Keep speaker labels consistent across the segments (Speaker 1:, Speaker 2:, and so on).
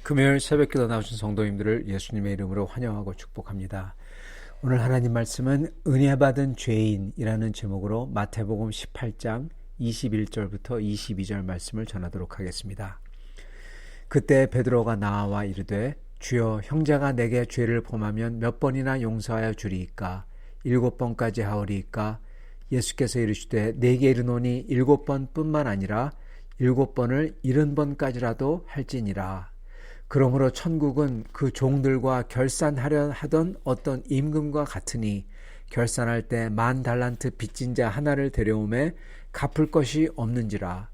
Speaker 1: 금요일 새벽기도 나오신 성도님들을 예수님의 이름으로 환영하고 축복합니다. 오늘 하나님 말씀은 은혜 받은 죄인이라는 제목으로 마태복음 18장 21절부터 22절 말씀을 전하도록 하겠습니다. 그때 베드로가 나와 이르되 주여 형제가 내게 죄를 범하면 몇 번이나 용서하여 주리이까 7번까지 하오리이까 예수께서 이르시되 내게 이르노니 7번뿐만 아니라 7번을 70번까지라도 할지니라. 그러므로 천국은 그 종들과 결산하려 하던 어떤 임금과 같으니 결산할 때 10,000달란트 빚진 자 하나를 데려오매 갚을 것이 없는지라.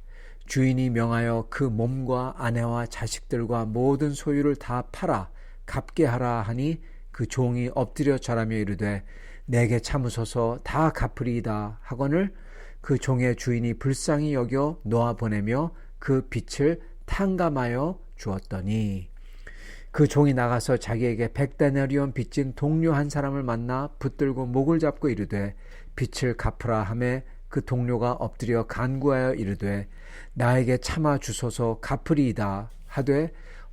Speaker 1: 주인이 명하여 그 몸과 아내와 자식들과 모든 소유를 다 팔아 갚게 하라 하니 그 종이 엎드려 절하며 이르되 내게 참으소서 다 갚으리이다 하거늘 그 종의 주인이 불쌍히 여겨 놓아 보내며 그 빚을 탕감하여 주었더니 그 종이 나가서 자기에게 100데나리온 빚진 동료 한 사람을 만나 붙들고 목을 잡고 이르되 빚을 갚으라 하매 그 동료가 엎드려 간구하여 이르되 나에게 참아 주소서 갚으리이다 하되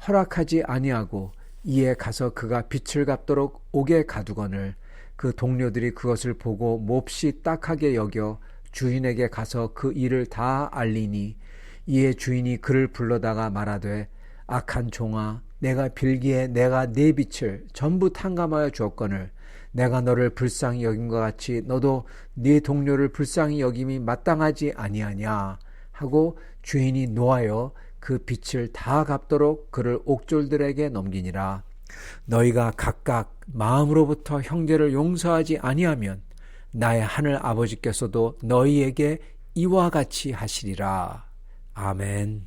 Speaker 1: 허락하지 아니하고 이에 가서 그가 빚을 갚도록 옥에 가두거늘 그 동료들이 그것을 보고 몹시 딱하게 여겨 주인에게 가서 그 일을 다 알리니 이에 주인이 그를 불러다가 말하되 악한 종아 내가 빌기에 내가 네 빚을 전부 탕감하여 주었거늘 내가 너를 불쌍히 여김과 같이 너도 네 동료를 불쌍히 여김이 마땅하지 아니하냐 하고 주인이 노하여 그 빚을 다 갚도록 그를 옥졸들에게 넘기니라. 너희가 각각 마음으로부터 형제를 용서하지 아니하면 나의 하늘 아버지께서도 너희에게 이와 같이 하시리라. 아멘.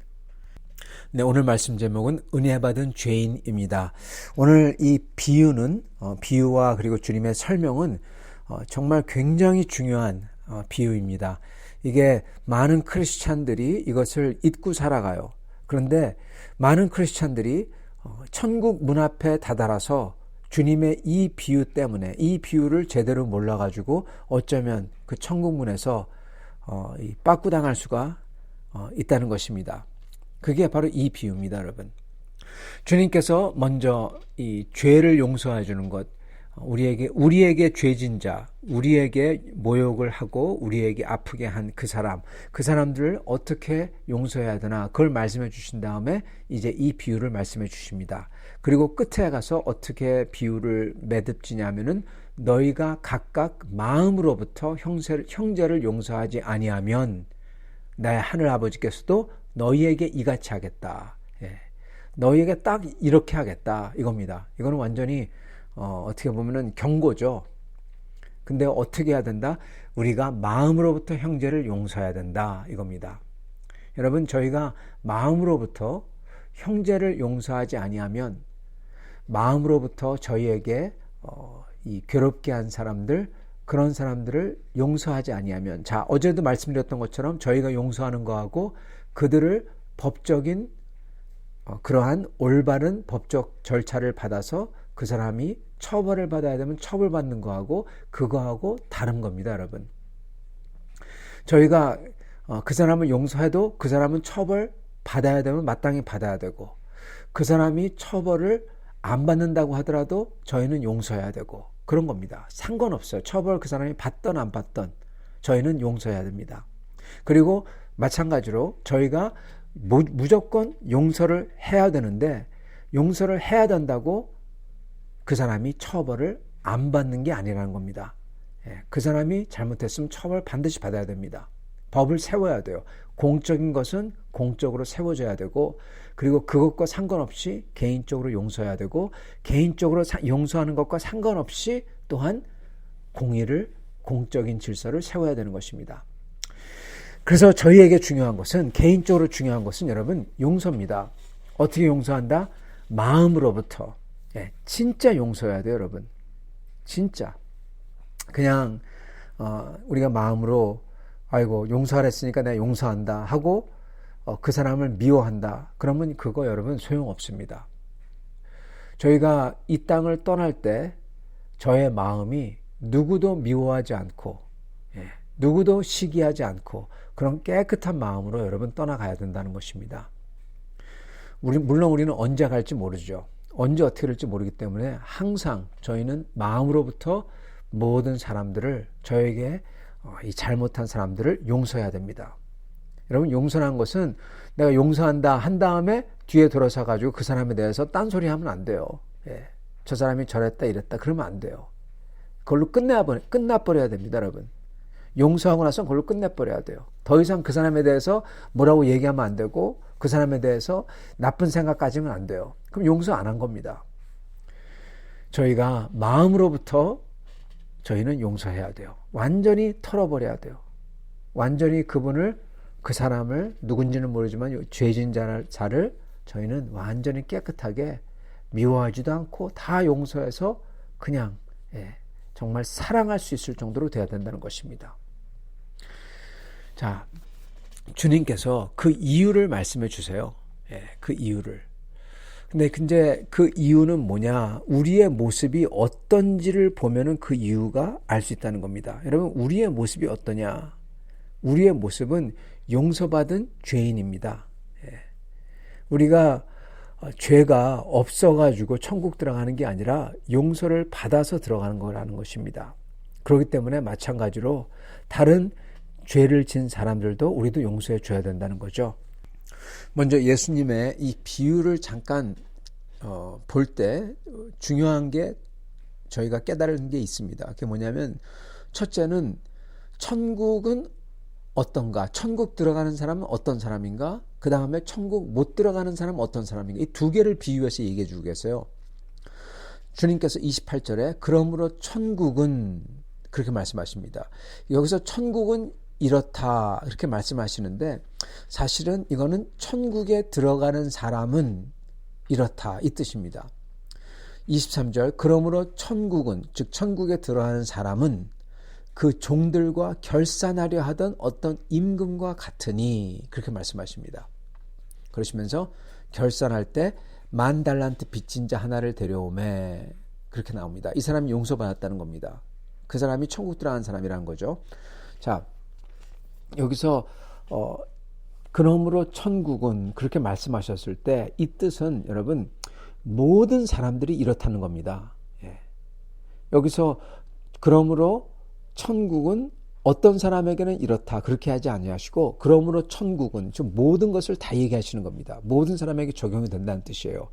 Speaker 1: 네, 오늘 말씀 제목은 은혜 받은 죄인입니다. 오늘 이 비유는 비유와 그리고 주님의 설명은 정말 굉장히 중요한 비유입니다. 이게 많은 크리스찬들이 이것을 잊고 살아가요. 그런데 많은 크리스찬들이 천국 문 앞에 다다라서 주님의 이 비유 때문에 이 비유를 제대로 몰라가지고 어쩌면 그 천국 문에서 빠꾸당할 수가 있다는 것입니다. 그게 바로 이 비유입니다, 여러분. 주님께서 먼저 이 죄를 용서해 주는 것, 우리에게 죄진 자, 우리에게 모욕을 하고 우리에게 아프게 한 그 사람들을 어떻게 용서해야 되나 그걸 말씀해 주신 다음에 이제 이 비유를 말씀해 주십니다. 그리고 끝에 가서 어떻게 비유를 매듭지냐면은 너희가 각각 마음으로부터 형제를 용서하지 아니하면 나의 하늘 아버지께서도 너희에게 이같이 하겠다. 예. 너희에게 딱 이렇게 하겠다. 이겁니다. 이거는 완전히 어떻게 보면은 경고죠. 근데 어떻게 해야 된다? 우리가 마음으로부터 형제를 용서해야 된다. 이겁니다. 여러분, 저희가 마음으로부터 형제를 용서하지 아니하면 마음으로부터 저희에게 이 괴롭게 한 사람들, 그런 사람들을 용서하지 아니하면, 자, 어제도 말씀드렸던 것처럼 저희가 용서하는 거하고 그들을 법적인 그러한 올바른 법적 절차를 받아서 그 사람이 처벌을 받아야 되면 처벌받는 거하고 그거하고 다른 겁니다, 여러분. 저희가 그 사람을 용서해도 그 사람은 처벌 받아야 되면 마땅히 받아야 되고 그 사람이 처벌을 안 받는다고 하더라도 저희는 용서해야 되고 그런 겁니다. 상관없어요. 처벌 그 사람이 받던 안 받던 저희는 용서해야 됩니다. 그리고 마찬가지로 저희가 무조건 용서를 해야 되는데 용서를 해야 된다고 그 사람이 처벌을 안 받는 게 아니라는 겁니다. 그 사람이 잘못했으면 처벌 반드시 받아야 됩니다. 법을 세워야 돼요. 공적인 것은 공적으로 세워져야 되고 그리고 그것과 상관없이 개인적으로 용서해야 되고 개인적으로 용서하는 것과 상관없이 또한 공의를 공적인 질서를 세워야 되는 것입니다. 그래서 저희에게 중요한 것은 개인적으로 중요한 것은 여러분 용서입니다. 어떻게 용서한다? 마음으로부터. 진짜 용서해야 돼요, 여러분. 진짜. 그냥 우리가 마음으로 아이고 용서하라 했으니까 내가 용서한다 하고 그 사람을 미워한다. 그러면 그거 여러분 소용없습니다. 저희가 이 땅을 떠날 때 저의 마음이 누구도 미워하지 않고 누구도 시기하지 않고 그런 깨끗한 마음으로 여러분 떠나가야 된다는 것입니다. 물론 우리는 언제 갈지 모르죠. 언제 어떻게 될지 모르기 때문에 항상 저희는 마음으로부터 모든 사람들을, 저에게 이 잘못한 사람들을 용서해야 됩니다. 여러분, 용서한 것은 내가 용서한다 한 다음에 뒤에 돌아서 가지고 그 사람에 대해서 딴소리 하면 안 돼요. 예. 저 사람이 저랬다 이랬다 그러면 안 돼요. 그걸로 끝나버려야 됩니다, 여러분. 용서하고 나서 그걸로 끝내버려야 돼요. 더 이상 그 사람에 대해서 뭐라고 얘기하면 안 되고 그 사람에 대해서 나쁜 생각 가지면 안 돼요. 그럼 용서 안 한 겁니다. 저희가 마음으로부터 저희는 용서해야 돼요. 완전히 털어버려야 돼요. 완전히 그 사람을 누군지는 모르지만 죄진 자를 저희는 완전히 깨끗하게 미워하지도 않고 다 용서해서 그냥 정말 사랑할 수 있을 정도로 돼야 된다는 것입니다. 자, 주님께서 그 이유를 말씀해 주세요. 그 이유를. 근데 그 이유는 뭐냐? 우리의 모습이 어떤지를 보면은 그 이유가 알 수 있다는 겁니다. 여러분, 우리의 모습이 어떠냐? 우리의 모습은 용서받은 죄인입니다. 우리가 죄가 없어가지고 천국 들어가는 게 아니라 용서를 받아서 들어가는 거라는 것입니다. 그렇기 때문에 마찬가지로 다른 죄를 진 사람들도 우리도 용서해 줘야 된다는 거죠. 먼저 예수님의 이 비유를 잠깐 볼 때 중요한 게 저희가 깨달은 게 있습니다. 그게 뭐냐면, 첫째는 천국은 어떤가, 천국 들어가는 사람은 어떤 사람인가, 그 다음에 천국 못 들어가는 사람은 어떤 사람인가, 이 두 개를 비유해서 얘기해 주겠어요. 주님께서 28절에 그러므로 천국은 그렇게 말씀하십니다. 여기서 천국은 이렇다 이렇게 말씀하시는데, 사실은 이거는 천국에 들어가는 사람은 이렇다 이 뜻입니다. 23절 그러므로 천국은, 즉 천국에 들어가는 사람은 그 종들과 결산하려 하던 어떤 임금과 같으니, 그렇게 말씀하십니다. 그러시면서 결산할 때 10,000달란트 빚진 자 하나를 데려오매, 그렇게 나옵니다. 이 사람이 용서받았다는 겁니다. 그 사람이 천국 들어가는 사람이라는 거죠. 자, 여기서 그러므로 천국은 그렇게 말씀하셨을 때 이 뜻은 여러분 모든 사람들이 이렇다는 겁니다. 여기서 그러므로 천국은 어떤 사람에게는 이렇다 그렇게 하지 아니하시고, 그러므로 천국은 좀 모든 것을 다 얘기하시는 겁니다. 모든 사람에게 적용이 된다는 뜻이에요.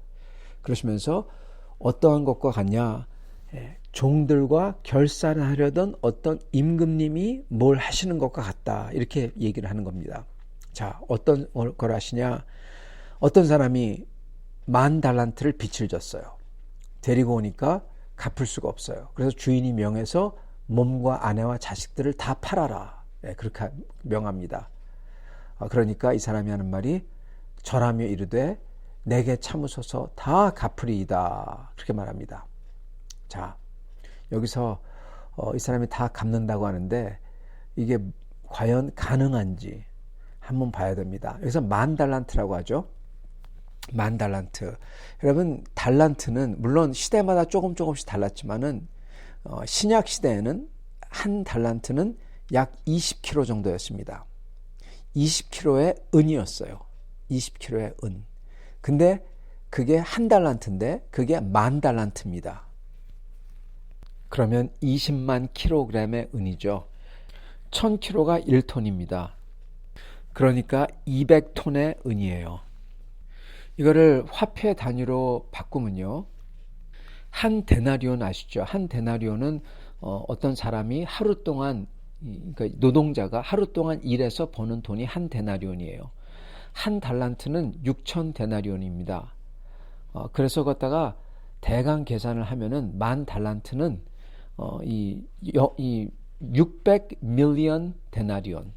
Speaker 1: 그러시면서 어떠한 것과 같냐, 종들과 결산을 하려던 어떤 임금님이 뭘 하시는 것과 같다 이렇게 얘기를 하는 겁니다. 자, 어떤 걸 하시냐, 어떤 사람이 10,000달란트를 빚을 졌어요. 데리고 오니까 갚을 수가 없어요. 그래서 주인이 명해서 몸과 아내와 자식들을 다 팔아라, 그렇게 명합니다. 그러니까 이 사람이 하는 말이 절하며 이르되 내게 참으소서 다 갚으리이다, 그렇게 말합니다. 자, 여기서 이 사람이 다 갚는다고 하는데 이게 과연 가능한지 한번 봐야 됩니다. 여기서 10,000달란트라고 하죠. 10,000달란트. 여러분, 달란트는 물론 시대마다 조금씩 달랐지만은 신약 시대에는 한 달란트는 약 20kg 정도였습니다. 20kg의 은이었어요. 20kg의 은. 근데 그게 한 달란트인데 그게 10,000달란트입니다. 그러면 20만 킬로그램의 은이죠. 1000kg가 1톤입니다. 그러니까 200톤의 은이에요. 이거를 화폐 단위로 바꾸면요, 한 데나리온 아시죠? 한 데나리온은 어떤 사람이 하루 동안, 그러니까 노동자가 하루 동안 일해서 버는 돈이 한 데나리온이에요. 한 달란트는 6천 데나리온입니다. 그래서 걷다가 대강 계산을 하면은 10,000달란트는 이 600 밀리언 데나리온,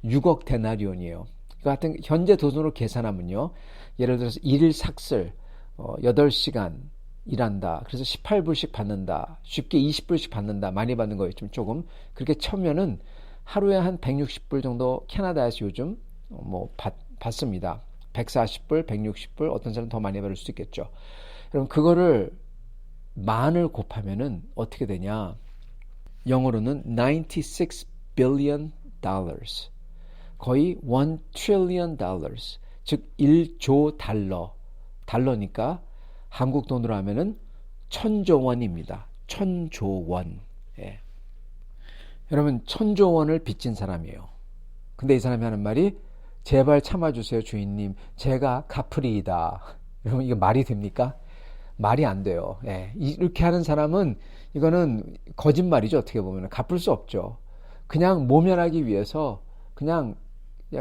Speaker 1: 6억 데나리온이에요. 그 같은 현재 돈으로 계산하면요, 예를 들어서 1일 삭슬 8시간 일한다. 그래서 18불씩 받는다. 쉽게 20불씩 받는다. 많이 받는 거예요. 조금. 그렇게 쳐면은 하루에 한 160불 정도 캐나다에서 요즘 받습니다. 140불, 160불, 어떤 사람은 더 많이 받을 수도 있겠죠. 그럼 그거를 만을 곱하면은 어떻게 되냐? 영어로는 96 billion dollars. 거의 1 trillion dollars. 즉 1조 달러. 달러니까 한국 돈으로 하면은 1000조 원입니다. 1000조 원. 예. 여러분 1000조 원을 빚진 사람이에요. 근데 이 사람이 하는 말이 제발 참아주세요 주인님. 제가 갚으리이다. 여러분 이거 말이 됩니까? 말이 안 돼요. 예. 이렇게 하는 사람은 이거는 거짓말이죠. 어떻게 보면 갚을 수 없죠. 그냥 모면하기 위해서 그냥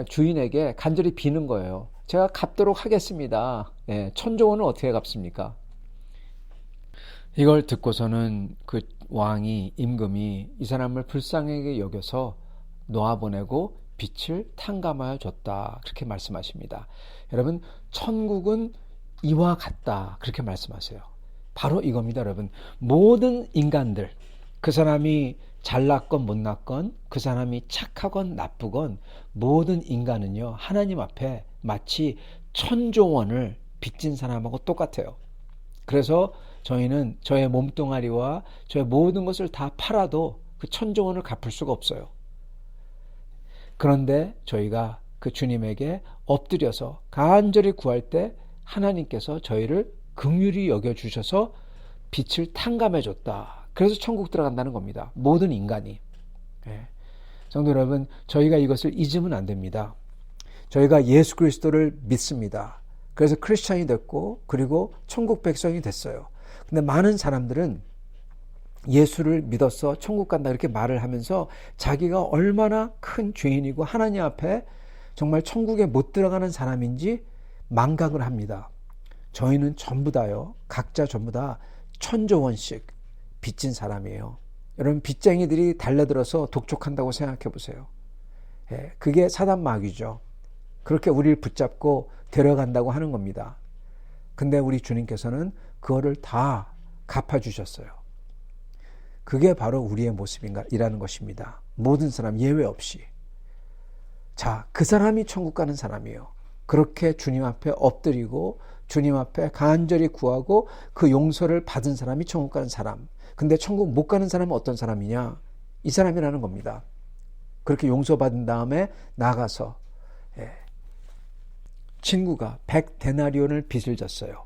Speaker 1: 주인에게 간절히 비는 거예요. 제가 갚도록 하겠습니다. 예. 1000조 원을 어떻게 갚습니까? 이걸 듣고서는 그 왕이 임금이 이 사람을 불쌍하게 여겨서 놓아보내고 빚을 탕감하여 줬다. 그렇게 말씀하십니다. 여러분 천국은 이와 같다. 그렇게 말씀하세요. 바로 이겁니다. 여러분 모든 인간들 그 사람이 잘났건 못났건 그 사람이 착하건 나쁘건 모든 인간은요 하나님 앞에 마치 1000조 원을 빚진 사람하고 똑같아요. 그래서 저희는 저의 몸뚱아리와 저의 모든 것을 다 팔아도 그 1000조 원을 갚을 수가 없어요. 그런데 저희가 그 주님에게 엎드려서 간절히 구할 때 하나님께서 저희를 긍휼히 여겨주셔서 빛을 탕감해 줬다. 그래서 천국 들어간다는 겁니다. 모든 인간이. 예. 성도 여러분, 저희가 이것을 잊으면 안 됩니다. 저희가 예수 그리스도를 믿습니다. 그래서 크리스찬이 됐고 그리고 천국 백성이 됐어요. 근데 많은 사람들은 예수를 믿어서 천국 간다 이렇게 말을 하면서 자기가 얼마나 큰 죄인이고 하나님 앞에 정말 천국에 못 들어가는 사람인지 망각을 합니다. 저희는 전부 다요. 각자 전부 다 1000조 원씩 빚진 사람이에요. 여러분 빚쟁이들이 달려들어서 독촉한다고 생각해 보세요. 예, 그게 사단 마귀죠. 그렇게 우리를 붙잡고 데려간다고 하는 겁니다. 근데 우리 주님께서는 그거를 다 갚아주셨어요. 그게 바로 우리의 모습이라는 것입니다. 모든 사람 예외 없이. 자, 그 사람이 천국 가는 사람이에요. 그렇게 주님 앞에 엎드리고 주님 앞에 간절히 구하고 그 용서를 받은 사람이 천국 가는 사람. 근데 천국 못 가는 사람은 어떤 사람이냐? 이 사람이라는 겁니다. 그렇게 용서받은 다음에 나가서 친구가 100데나리온을 빚을 졌어요.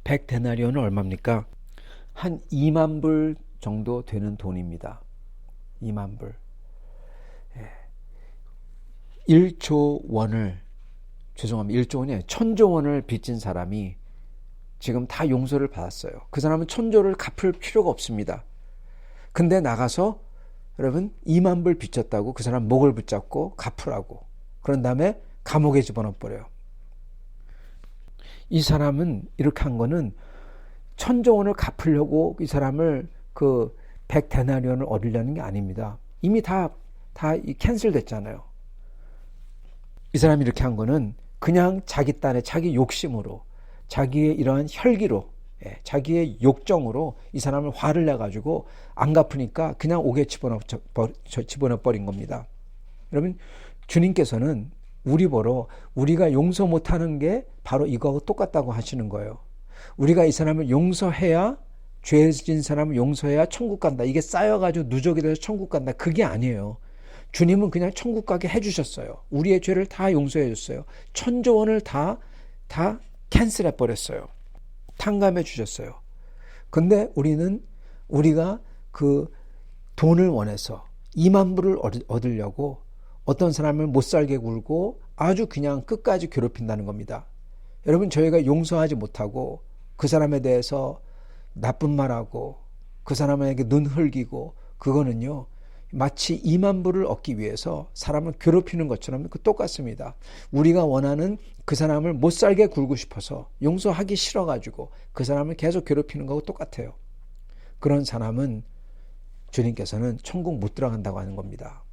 Speaker 1: 100데나리온은 얼마입니까? 한 2만 불 정도 되는 돈입니다. 2만 불. 1조 원을 죄송합니다. 1조 원이 아니라 1000조 원을 빚진 사람이 지금 다 용서를 받았어요. 그 사람은 1000조를 갚을 필요가 없습니다. 근데 나가서 여러분 2만 불 빚졌다고 그 사람 목을 붙잡고 갚으라고. 그런 다음에 감옥에 집어넣어버려요. 이 사람은 이렇게 한 거는 1000조 원을 갚으려고 이 사람을 그 100데나리온을 얻으려는 게 아닙니다. 이미 다 캔슬 됐잖아요. 이 사람이 이렇게 한 거는 그냥 자기 딴에 자기 욕심으로 자기의 이러한 혈기로 자기의 욕정으로 이 사람을 화를 내가지고 안 갚으니까 그냥 옥에 집어넣어버린 겁니다. 여러분 주님께서는 우리 보러 우리가 용서 못하는 게 바로 이거하고 똑같다고 하시는 거예요. 우리가 이 사람을 용서해야 죄 진 사람을 용서해야 천국 간다. 이게 쌓여가지고 누적이 돼서 천국 간다. 그게 아니에요. 주님은 그냥 천국 가게 해주셨어요. 우리의 죄를 다 용서해 줬어요. 1000조 원을 다 캔슬해 버렸어요. 탕감해 주셨어요. 근데 우리가 그 돈을 원해서 2만 불을 얻으려고 어떤 사람을 못 살게 굴고 아주 그냥 끝까지 괴롭힌다는 겁니다. 여러분 저희가 용서하지 못하고 그 사람에 대해서 나쁜 말하고 그 사람에게 눈 흘기고 그거는요 마치 2만 불을 얻기 위해서 사람을 괴롭히는 것처럼 똑같습니다. 우리가 원하는 그 사람을 못 살게 굴고 싶어서 용서하기 싫어가지고 그 사람을 계속 괴롭히는 거하고 똑같아요. 그런 사람은 주님께서는 천국 못 들어간다고 하는 겁니다.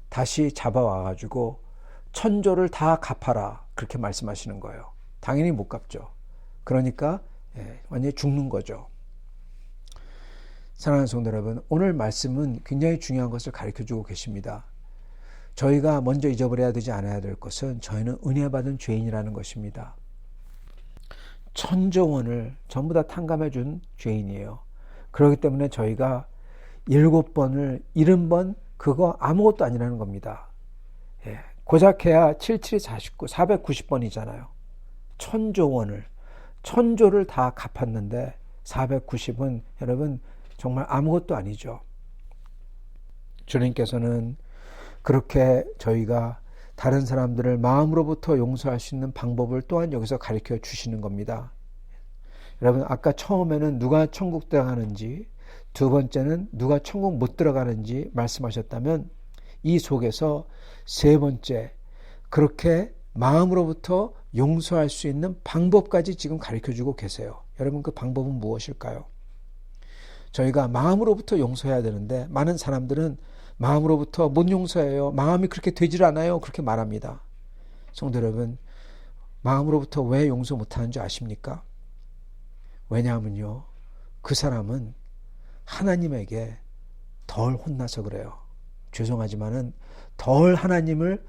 Speaker 1: 다시 잡아와가지고 1000조를 다 갚아라 그렇게 말씀하시는 거예요. 당연히 못 갚죠. 그러니까 완전히 죽는 거죠. 사랑하는 성도 여러분, 오늘 말씀은 굉장히 중요한 것을 가르쳐주고 계십니다. 저희가 먼저 잊어버려야 되지 않아야 될 것은 저희는 은혜 받은 죄인이라는 것입니다. 1000조 원을 전부 다 탕감해 준 죄인이에요. 그렇기 때문에 저희가 7번을 70번 그거 아무것도 아니라는 겁니다. 고작 해야 77이 49, 490번이잖아요. 천조를 다 갚았는데 490은 여러분 정말 아무것도 아니죠. 주님께서는 그렇게 저희가 다른 사람들을 마음으로부터 용서할 수 있는 방법을 또한 여기서 가르쳐 주시는 겁니다. 여러분, 아까 처음에는 누가 천국 들어가는지, 두 번째는 누가 천국 못 들어가는지 말씀하셨다면, 이 속에서 세 번째, 그렇게 마음으로부터 용서할 수 있는 방법까지 지금 가르쳐 주고 계세요. 여러분, 그 방법은 무엇일까요? 저희가 마음으로부터 용서해야 되는데 많은 사람들은 마음으로부터 못 용서해요. 마음이 그렇게 되질 않아요. 그렇게 말합니다. 성도 여러분, 마음으로부터 왜 용서 못하는 줄 아십니까? 왜냐하면요, 그 사람은 하나님에게 덜 혼나서 그래요. 죄송하지만은 덜 하나님을,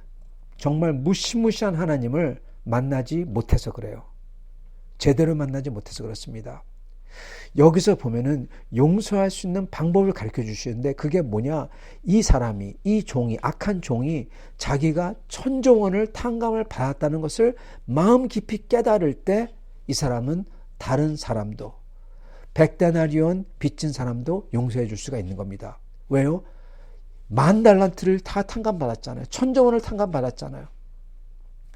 Speaker 1: 정말 무시무시한 하나님을 만나지 못해서 그래요. 제대로 만나지 못해서 그렇습니다. 여기서 보면은 용서할 수 있는 방법을 가르쳐 주시는데, 그게 뭐냐? 이 사람이, 이 종이, 악한 종이 자기가 천조원을 탕감을 받았다는 것을 마음 깊이 깨달을 때, 이 사람은 다른 사람도, 100데나리온 빚진 사람도 용서해 줄 수가 있는 겁니다. 왜요? 10,000달란트를 다 탕감받았잖아요. 천조원을 탕감받았잖아요.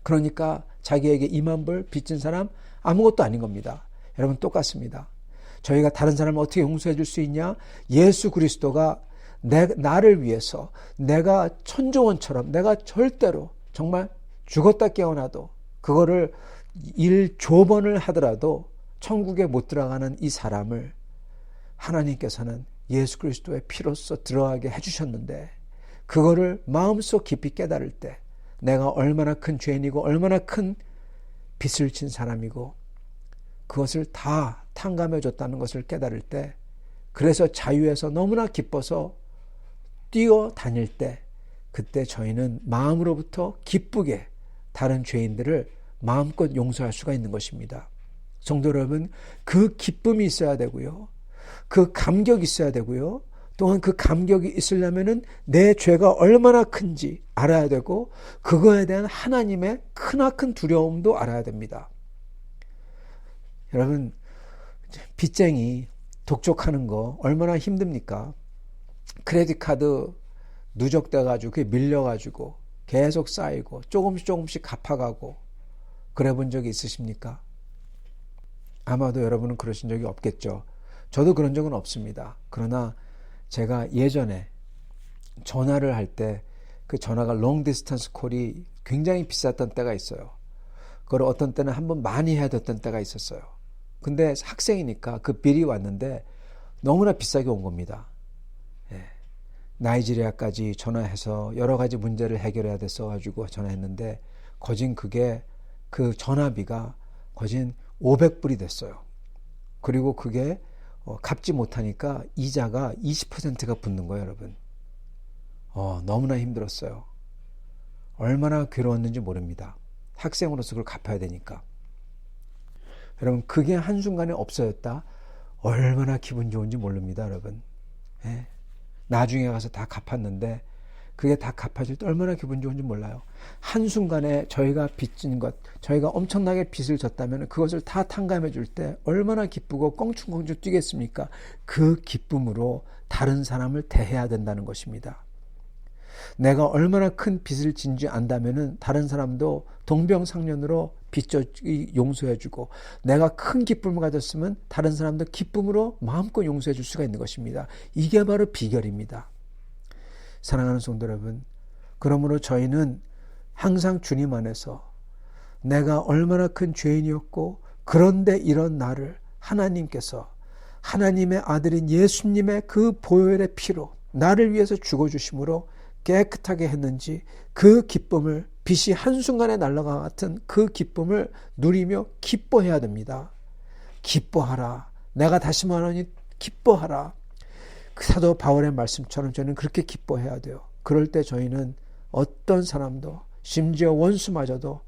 Speaker 1: 그러니까 자기에게 20,000불 빚진 사람 아무것도 아닌 겁니다. 여러분, 똑같습니다. 저희가 다른 사람을 어떻게 용서해 줄 수 있냐? 예수 그리스도가 나를 위해서, 내가 천조원처럼, 내가 절대로 정말 죽었다 깨어나도 그거를 1조번을 하더라도 천국에 못 들어가는 이 사람을 하나님께서는 예수 그리스도의 피로써 들어가게 해주셨는데, 그거를 마음속 깊이 깨달을 때 내가 얼마나 큰 죄인이고 얼마나 큰 빚을 진 사람이고 그것을 다 탕감해 줬다는 것을 깨달을 때, 그래서 자유에서 너무나 기뻐서 뛰어다닐 때, 그때 저희는 마음으로부터 기쁘게 다른 죄인들을 마음껏 용서할 수가 있는 것입니다. 성도 여러분, 그 기쁨이 있어야 되고요, 그 감격이 있어야 되고요, 또한 그 감격이 있으려면은 내 죄가 얼마나 큰지 알아야 되고, 그거에 대한 하나님의 크나큰 두려움도 알아야 됩니다. 여러분, 빚쟁이 독촉하는 거 얼마나 힘듭니까? 크레딧 카드 누적돼가지고 그게 밀려가지고 계속 쌓이고 조금씩 갚아가고 그래 본 적이 있으십니까? 아마도 여러분은 그러신 적이 없겠죠. 저도 그런 적은 없습니다. 그러나 제가 예전에 전화를 할 때 그 전화가 롱 디스턴스 콜이 굉장히 비쌌던 때가 있어요. 그걸 어떤 때는 한번 많이 해야 됐던 때가 있었어요. 근데 학생이니까 그 빌이 왔는데 너무나 비싸게 온 겁니다. 예. 나이지리아까지 전화해서 여러 가지 문제를 해결해야 됐어가지고 전화했는데, 거진 그게, 그 전화비가 거진 500불이 됐어요. 그리고 그게 갚지 못하니까 이자가 20%가 붙는 거예요, 여러분. 너무나 힘들었어요. 얼마나 괴로웠는지 모릅니다. 학생으로서 그걸 갚아야 되니까. 여러분, 그게 한순간에 없어졌다? 얼마나 기분 좋은지 모릅니다, 여러분. 예? 나중에 가서 다 갚았는데 그게 다 갚아질 때 얼마나 기분 좋은지 몰라요. 한순간에 저희가 빚진 것, 저희가 엄청나게 빚을 졌다면 그것을 다 탕감해 줄 때 얼마나 기쁘고 껑충껑충 뛰겠습니까? 그 기쁨으로 다른 사람을 대해야 된다는 것입니다. 내가 얼마나 큰 빚을 진지 안다면은 다른 사람도 동병상련으로 빚져 용서해주고, 내가 큰 기쁨을 가졌으면 다른 사람도 기쁨으로 마음껏 용서해줄 수가 있는 것입니다. 이게 바로 비결입니다. 사랑하는 성도 여러분, 그러므로 저희는 항상 주님 안에서 내가 얼마나 큰 죄인이었고, 그런데 이런 나를 하나님께서 하나님의 아들인 예수님의 그 보혈의 피로 나를 위해서 죽어주심으로 깨끗하게 했는지, 그 기쁨을, 빛이 한순간에 날아가 같은 그 기쁨을 누리며 기뻐해야 됩니다. 기뻐하라. 내가 다시 말하니 기뻐하라. 그 사도 바울의 말씀처럼 저는 그렇게 기뻐해야 돼요. 그럴 때 저희는 어떤 사람도, 심지어 원수마저도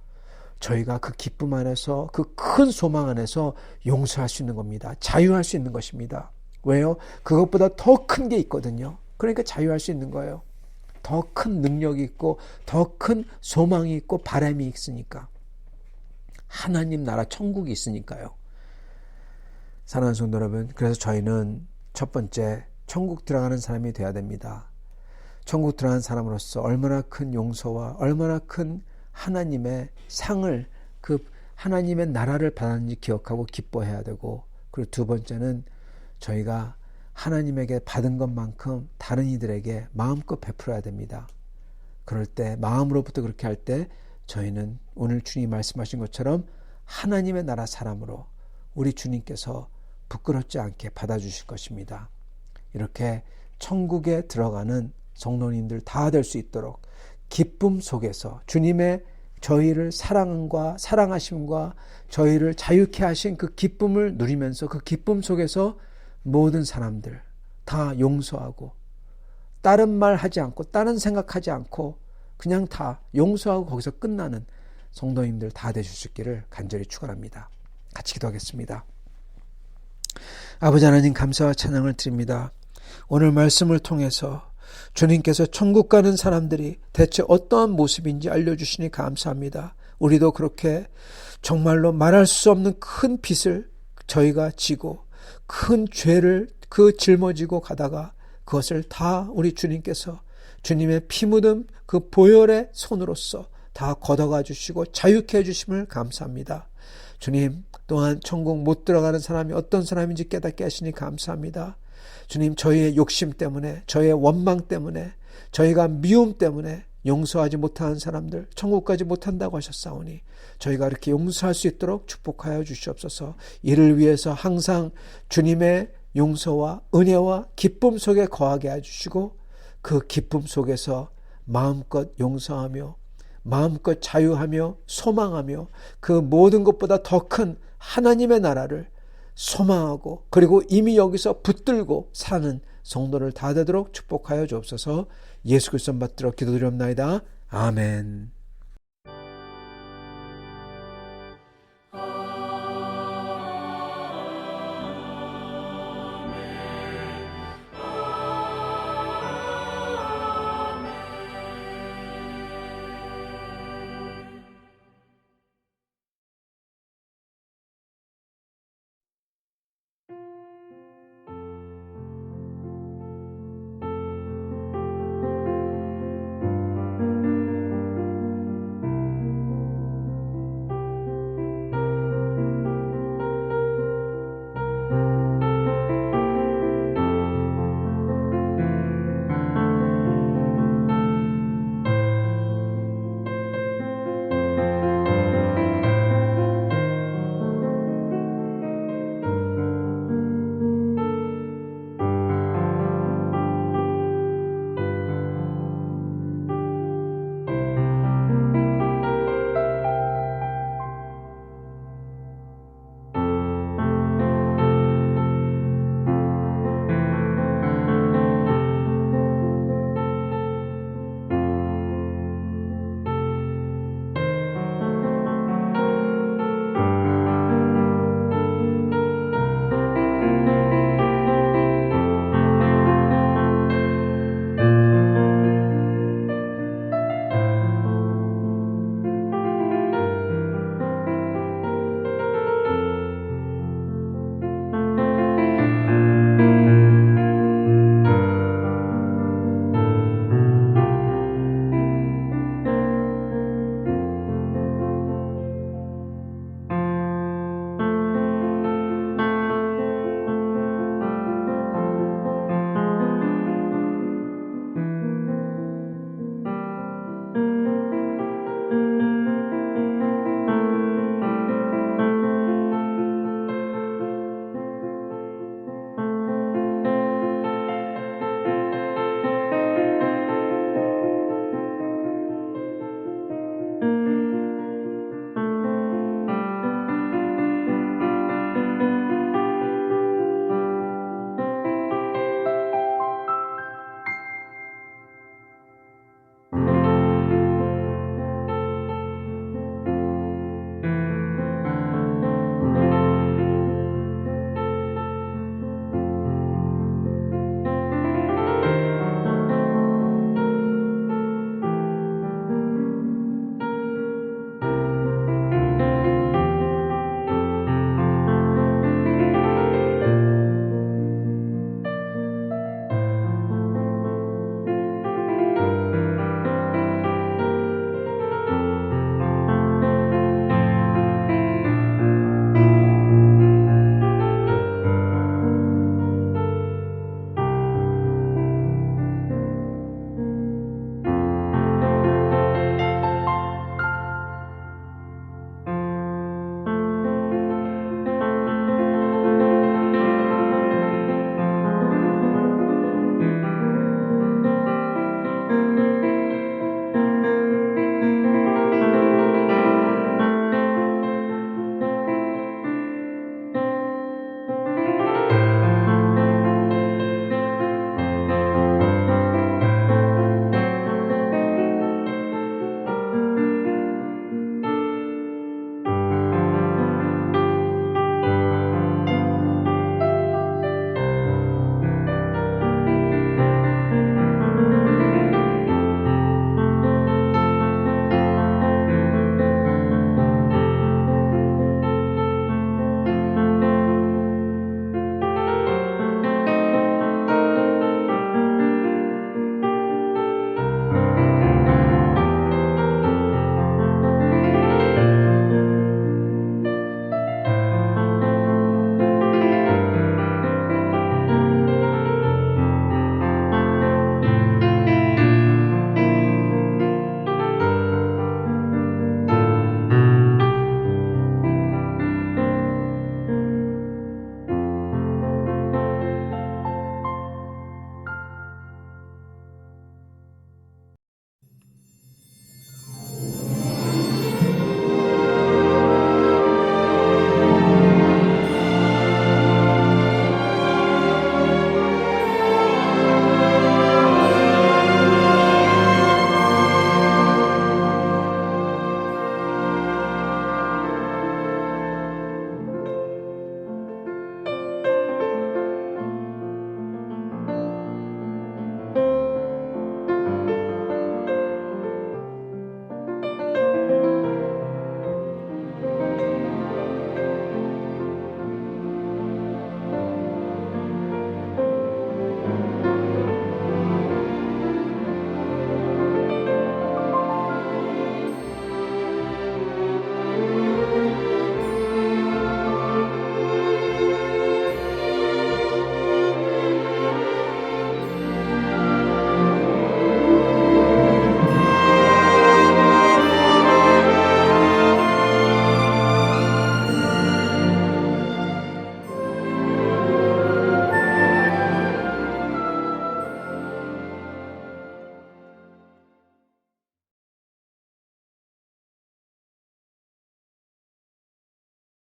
Speaker 1: 저희가 그 기쁨 안에서, 그 큰 소망 안에서 용서할 수 있는 겁니다. 자유할 수 있는 것입니다. 왜요? 그것보다 더 큰 게 있거든요. 그러니까 자유할 수 있는 거예요. 더 큰 능력이 있고 더 큰 소망이 있고 바람이 있으니까. 하나님 나라 천국이 있으니까요. 사랑하는 성도 여러분, 그래서 저희는 첫 번째 천국 들어가는 사람이 되어야 됩니다. 천국 들어가는 사람으로서 얼마나 큰 용서와 얼마나 큰 하나님의 상을, 그 하나님의 나라를 받았는지 기억하고 기뻐해야 되고, 그리고 두 번째는 저희가 하나님에게 받은 것만큼 다른 이들에게 마음껏 베풀어야 됩니다. 그럴 때, 마음으로부터 그렇게 할 때 저희는 오늘 주님이 말씀하신 것처럼 하나님의 나라 사람으로 우리 주님께서 부끄럽지 않게 받아주실 것입니다. 이렇게 천국에 들어가는 성도님들 다 될 수 있도록 기쁨 속에서 주님의 저희를 사랑과 사랑하심과 저희를 자유케 하신 그 기쁨을 누리면서 그 기쁨 속에서 모든 사람들 다 용서하고 다른 말 하지 않고 다른 생각하지 않고 그냥 다 용서하고 거기서 끝나는 성도님들 다 되실 수 있기를 간절히 축원합니다. 같이 기도하겠습니다. 아버지 하나님, 감사와 찬양을 드립니다. 오늘 말씀을 통해서 주님께서 천국 가는 사람들이 대체 어떠한 모습인지 알려주시니 감사합니다. 우리도 그렇게 정말로 말할 수 없는 큰 빚을 저희가 지고 큰 죄를 짊어지고 가다가 그것을 다 우리 주님께서 주님의 피 묻은 그 보혈의 손으로서 다 걷어가 주시고 자유케 해주심을 감사합니다. 주님, 또한 천국 못 들어가는 사람이 어떤 사람인지 깨닫게 하시니 감사합니다. 주님, 저희의 욕심 때문에, 저희의 원망 때문에, 저희가 미움 때문에 용서하지 못하는 사람들 천국 가지 못한다고 하셨사오니 저희가 이렇게 용서할 수 있도록 축복하여 주시옵소서. 이를 위해서 항상 주님의 용서와 은혜와 기쁨 속에 거하게 해주시고 그 기쁨 속에서 마음껏 용서하며 마음껏 자유하며 소망하며 그 모든 것보다 더 큰 하나님의 나라를 소망하고 그리고 이미 여기서 붙들고 사는 성도를 다 되도록 축복하여 주옵소서. 예수 그리스도 받들어 기도드리옵나이다. 아멘.